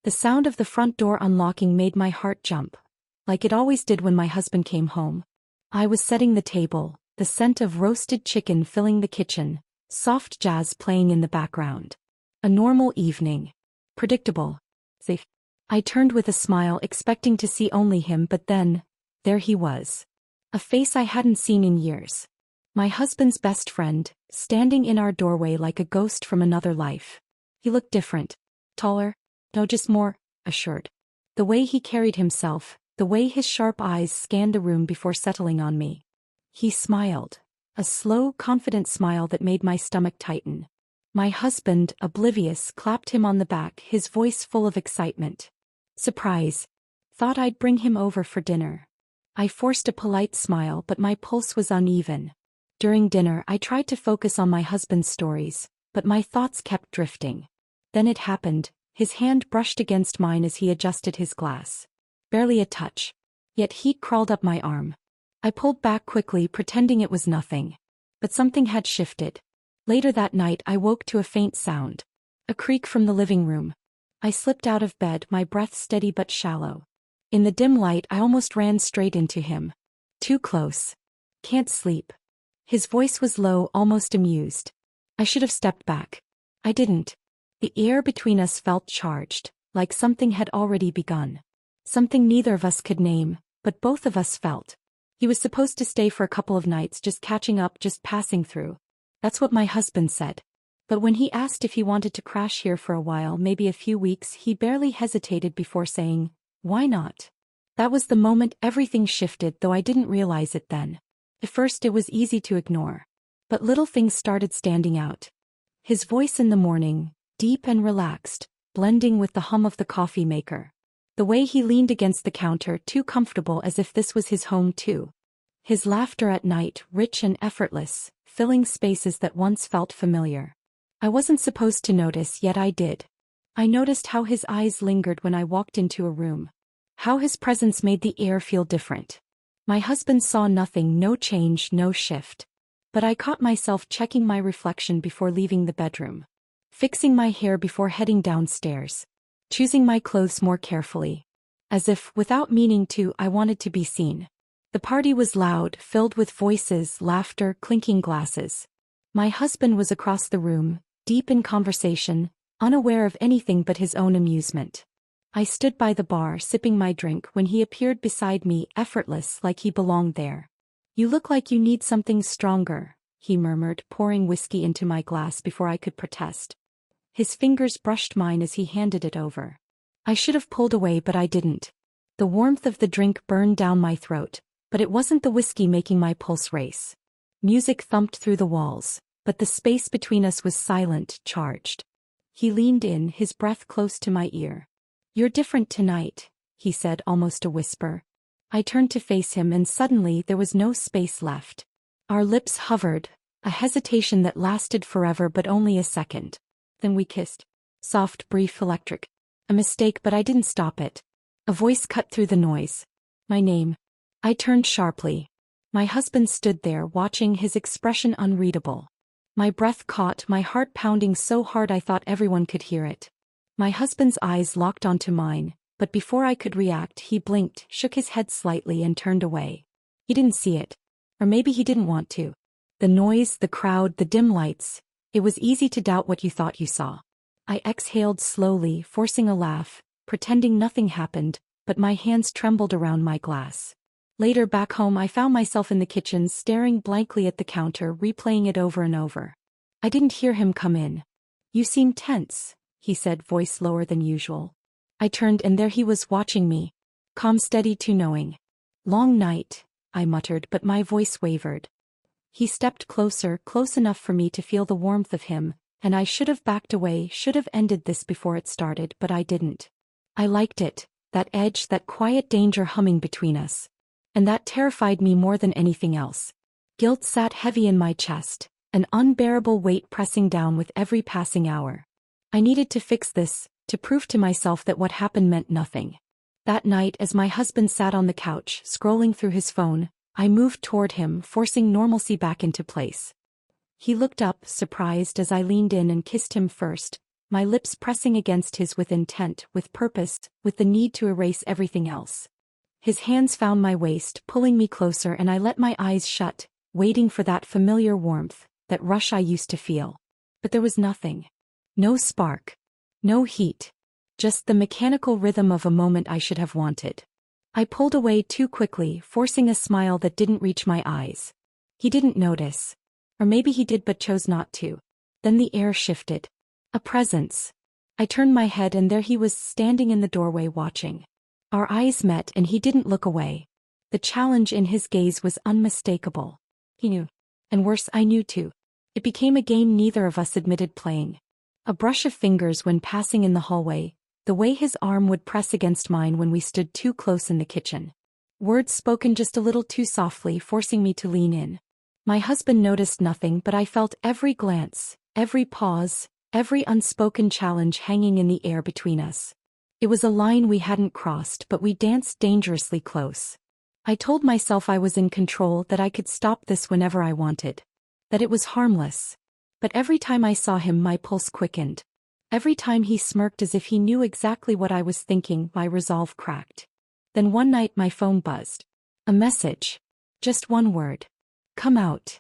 The sound of the front door unlocking made my heart jump, like it always did when my husband came home. I was setting the table, the scent of roasted chicken filling the kitchen, soft jazz playing in the background. A normal evening. Predictable. Safe. I turned with a smile expecting to see only him, but then, there he was. A face I hadn't seen in years. My husband's best friend, standing in our doorway like a ghost from another life. He looked different. Taller. No, just more assured. The way he carried himself, the way his sharp eyes scanned the room before settling on me. He smiled. A slow, confident smile that made my stomach tighten. My husband, oblivious, clapped him on the back, his voice full of excitement. Surprise. Thought I'd bring him over for dinner. I forced a polite smile, but my pulse was uneven. During dinner I tried to focus on my husband's stories, but my thoughts kept drifting. Then it happened. His hand brushed against mine as he adjusted his glass. Barely a touch. Yet heat crawled up my arm. I pulled back quickly, pretending it was nothing. But something had shifted. Later that night I woke to a faint sound. A creak from the living room. I slipped out of bed, my breath steady but shallow. In the dim light I almost ran straight into him. Too close. Can't sleep. His voice was low, almost amused. I should have stepped back. I didn't. The air between us felt charged, like something had already begun. Something neither of us could name, but both of us felt. He was supposed to stay for a couple of nights, just catching up, just passing through. That's what my husband said. But when he asked if he wanted to crash here for a while, maybe a few weeks, he barely hesitated before saying, "Why not?" That was the moment everything shifted, though I didn't realize it then. At first it was easy to ignore. But little things started standing out. His voice in the morning, deep and relaxed, blending with the hum of the coffee maker. The way he leaned against the counter, too comfortable, as if this was his home too. His laughter at night, rich and effortless, filling spaces that once felt familiar. I wasn't supposed to notice, yet I did. I noticed how his eyes lingered when I walked into a room. How his presence made the air feel different. My husband saw nothing, no change, no shift. But I caught myself checking my reflection before leaving the bedroom. Fixing my hair before heading downstairs. Choosing my clothes more carefully. As if, without meaning to, I wanted to be seen. The party was loud, filled with voices, laughter, clinking glasses. My husband was across the room, deep in conversation, unaware of anything but his own amusement. I stood by the bar sipping my drink when he appeared beside me, effortless, like he belonged there. "You look like you need something stronger," he murmured, pouring whiskey into my glass before I could protest. His fingers brushed mine as he handed it over. I should have pulled away, but I didn't. The warmth of the drink burned down my throat, but it wasn't the whiskey making my pulse race. Music thumped through the walls, but the space between us was silent, charged. He leaned in, his breath close to my ear. "You're different tonight," he said, almost a whisper. I turned to face him, and suddenly there was no space left. Our lips hovered, a hesitation that lasted forever but only a second. Then we kissed. Soft, brief, electric. A mistake, but I didn't stop it. A voice cut through the noise. My name. I turned sharply. My husband stood there, watching, his expression unreadable. My breath caught, my heart pounding so hard I thought everyone could hear it. My husband's eyes locked onto mine, but before I could react he blinked, shook his head slightly and turned away. He didn't see it. Or maybe he didn't want to. The noise, the crowd, the dim lights. It was easy to doubt what you thought you saw. I exhaled slowly, forcing a laugh, pretending nothing happened, but my hands trembled around my glass. Later back home I found myself in the kitchen staring blankly at the counter, replaying it over and over. I didn't hear him come in. "You seem tense," he said, voice lower than usual. I turned and there he was watching me. Calm, steady, too knowing. "Long night," I muttered, but my voice wavered. He stepped closer, close enough for me to feel the warmth of him, and I should have backed away, should have ended this before it started, but I didn't. I liked it, that edge, that quiet danger humming between us. And that terrified me more than anything else. Guilt sat heavy in my chest, an unbearable weight pressing down with every passing hour. I needed to fix this, to prove to myself that what happened meant nothing. That night, as my husband sat on the couch, scrolling through his phone, I moved toward him, forcing normalcy back into place. He looked up, surprised, as I leaned in and kissed him first, my lips pressing against his with intent, with purpose, with the need to erase everything else. His hands found my waist, pulling me closer, and I let my eyes shut, waiting for that familiar warmth, that rush I used to feel. But there was nothing. No spark. No heat. Just the mechanical rhythm of a moment I should have wanted. I pulled away too quickly, forcing a smile that didn't reach my eyes. He didn't notice. Or maybe he did but chose not to. Then the air shifted. A presence. I turned my head and there he was standing in the doorway watching. Our eyes met and he didn't look away. The challenge in his gaze was unmistakable. He knew. And worse, I knew too. It became a game neither of us admitted playing. A brush of fingers when passing in the hallway, the way his arm would press against mine when we stood too close in the kitchen. Words spoken just a little too softly, forcing me to lean in. My husband noticed nothing, but I felt every glance, every pause, every unspoken challenge hanging in the air between us. It was a line we hadn't crossed, but we danced dangerously close. I told myself I was in control, that I could stop this whenever I wanted. That it was harmless. But every time I saw him, my pulse quickened. Every time he smirked as if he knew exactly what I was thinking, my resolve cracked. Then one night my phone buzzed. A message. Just one word. Come out.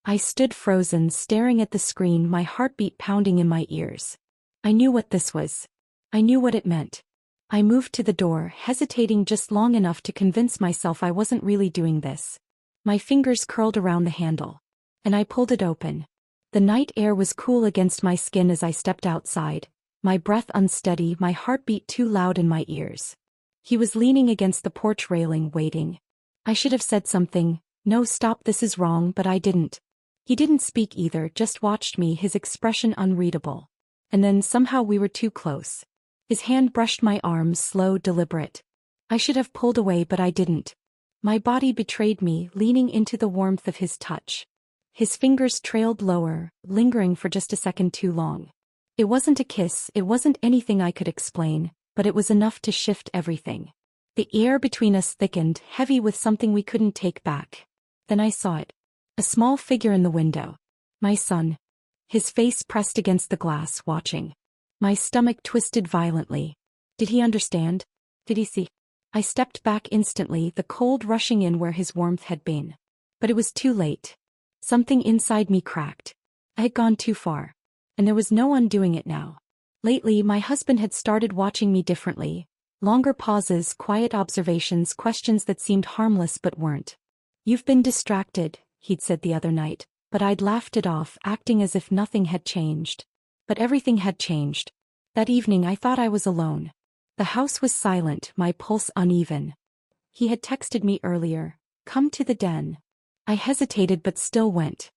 I stood frozen, staring at the screen, my heartbeat pounding in my ears. I knew what this was. I knew what it meant. I moved to the door, hesitating just long enough to convince myself I wasn't really doing this. My fingers curled around the handle. And I pulled it open. The night air was cool against my skin as I stepped outside, my breath unsteady, my heartbeat too loud in my ears. He was leaning against the porch railing, waiting. I should have said something, no, stop, this is wrong, but I didn't. He didn't speak either, just watched me, his expression unreadable. And then somehow we were too close. His hand brushed my arm, slow, deliberate. I should have pulled away, but I didn't. My body betrayed me, leaning into the warmth of his touch. His fingers trailed lower, lingering for just a second too long. It wasn't a kiss, it wasn't anything I could explain, but it was enough to shift everything. The air between us thickened, heavy with something we couldn't take back. Then I saw it. A small figure in the window. My son. His face pressed against the glass, watching. My stomach twisted violently. Did he understand? Did he see? I stepped back instantly, the cold rushing in where his warmth had been. But it was too late. Something inside me cracked. I had gone too far. And there was no undoing it now. Lately, my husband had started watching me differently. Longer pauses, quiet observations, questions that seemed harmless but weren't. You've been distracted, he'd said the other night, but I'd laughed it off, acting as if nothing had changed. But everything had changed. That evening I thought I was alone. The house was silent, my pulse uneven. He had texted me earlier, come to the den. I hesitated but still went.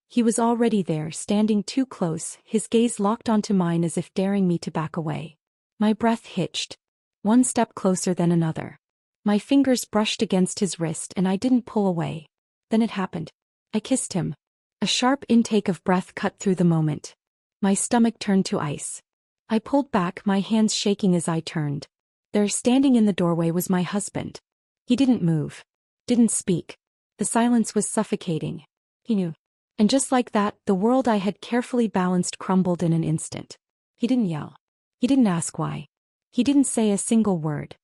He was already there, standing too close, his gaze locked onto mine as if daring me to back away. My breath hitched. One step closer than another. My fingers brushed against his wrist and I didn't pull away. Then it happened. I kissed him. A sharp intake of breath cut through the moment. My stomach turned to ice. I pulled back, my hands shaking as I turned. There, standing in the doorway, was my husband. He didn't move. Didn't speak. The silence was suffocating. He knew. And just like that, the world I had carefully balanced crumbled in an instant. He didn't yell. He didn't ask why. He didn't say a single word.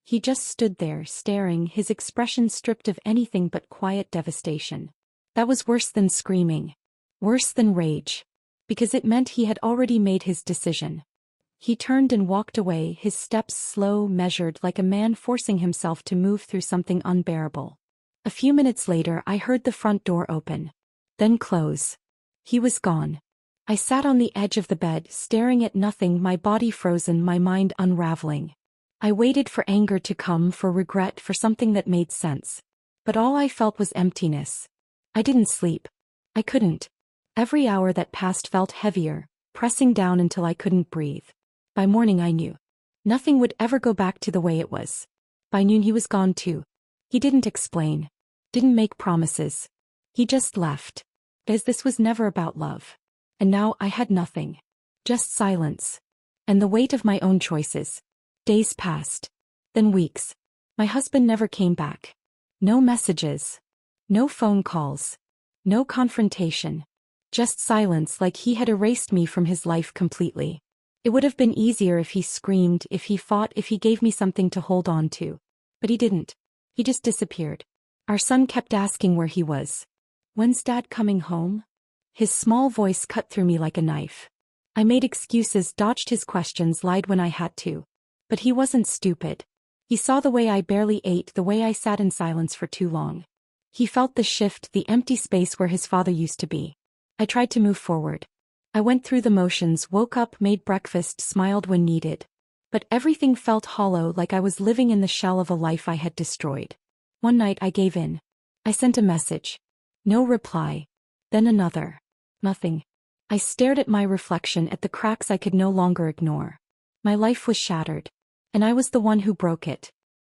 He just stood there, staring, his expression stripped of anything but quiet devastation. That was worse than screaming. Worse than rage. Because it meant he had already made his decision. He turned and walked away, his steps slow, measured, like a man forcing himself to move through something unbearable. A few minutes later I heard the front door open. Then close. He was gone. I sat on the edge of the bed, staring at nothing, my body frozen, my mind unraveling. I waited for anger to come, for regret, for something that made sense. But all I felt was emptiness. I didn't sleep. I couldn't. Every hour that passed felt heavier, pressing down until I couldn't breathe. By morning I knew. Nothing would ever go back to the way it was. By noon he was gone too. He didn't explain. Didn't make promises. He just left. As this was never about love. And now I had nothing. Just silence. And the weight of my own choices. Days passed. Then weeks. My husband never came back. No messages. No phone calls. No confrontation. Just silence, like he had erased me from his life completely. It would have been easier if he screamed, if he fought, if he gave me something to hold on to. But he didn't. He just disappeared. Our son kept asking where he was. When's Dad coming home? His small voice cut through me like a knife. I made excuses, dodged his questions, lied when I had to. But he wasn't stupid. He saw the way I barely ate, the way I sat in silence for too long. He felt the shift, the empty space where his father used to be. I tried to move forward. I went through the motions, woke up, made breakfast, smiled when needed. But everything felt hollow, like I was living in the shell of a life I had destroyed. One night I gave in. I sent a message. No reply. Then another. Nothing. I stared at my reflection, at the cracks I could no longer ignore. My life was shattered. And I was the one who broke it.